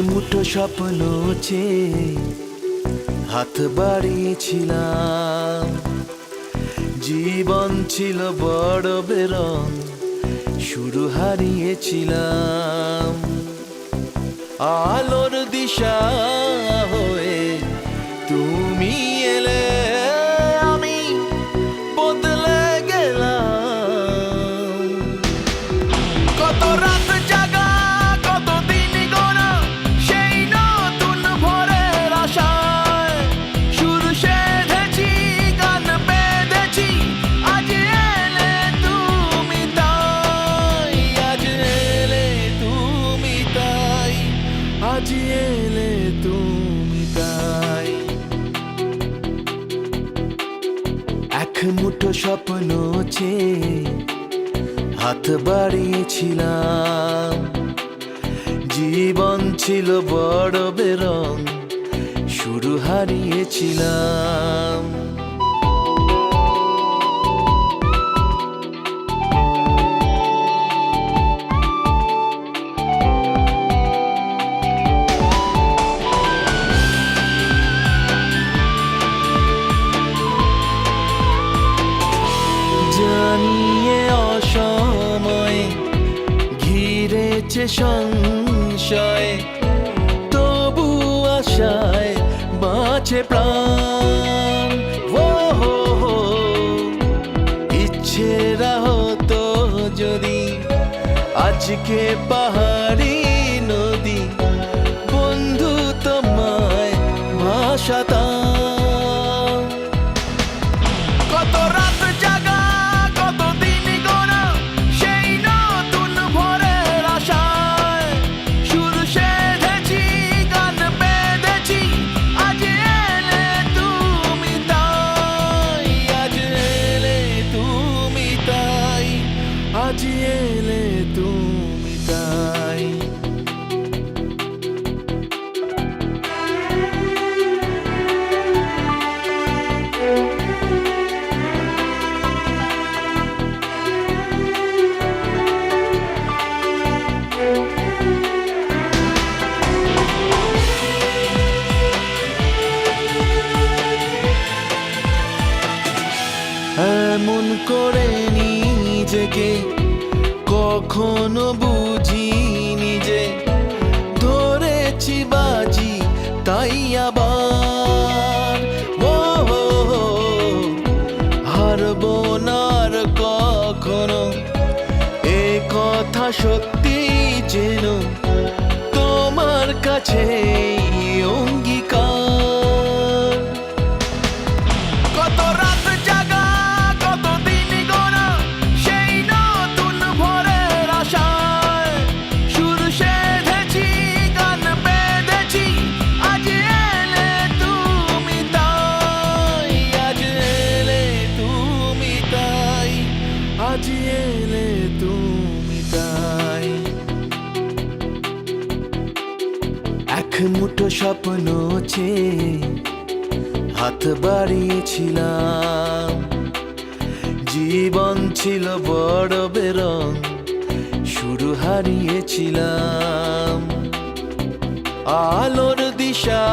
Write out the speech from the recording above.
মুঠো স্বপ্ন চেয়ে হাত বাড়িয়েছিলাম। জীবন ছিল বড় বেরং, শুরু হারিয়েছিলাম। আলোর দিশা হয়ে তুমি এলে, আমি বদলে গেলাম। কত রাত জাগা, কত দিন গোনা, সেই নতুন ভোরের আশায় সুর সেধেছি, গান বেঁধেছি। আজ এলে তুমি তাই, আজ এলে তুমি তাই, আজ এলে তুমি তাই। এক মুঠো স্বপ্ন চেয়ে হাত বাড়িয়েছিলাম। জীবন ছিল বড় বেরং, শুরু হারিয়েছিলাম। জানিয়ে অসময়ে ঘিরেছে সংশয়, তবু আশায় বাঁচে প্রাণ। ও হো হো, ইচ্ছেরা হতো যদি আজকে পাহাড়ি নদী, বন্ধু তোমায় ভাসাতাম। কত রাত জাগা, কত দিন গোনা, সেই নতুন ভোরের আশায় সুর সেধেছি, গান বেঁধেছি। আজ এলে তুমি তাই, আজ এলে তুমি তাই, আজ এলে তুমি তাই। এমন করে নিজেকে কখনো বুঝিনি যে ধরেছি বাজি, তাই আবার ও হো হো, হারবো না আর কখনো। এ কথা সত্যি যেন তোমার কাছে অঙ্গীকার। কত রাত জাগা, কত দিন গোনা, সেই নতুন ভোরের আশায় সুর সেধেছি, গান বেঁধেছি। আজ এলে তুমি তাই, আজ এলে তুমি তাই, আজ এলে তুমি তাই। এক মুঠো স্বপ্ন চেয়ে হাত বাড়িয়েছিলাম। জীবন ছিল বড় বেরং, শুরু হারিয়েছিলাম। আলোর দিশা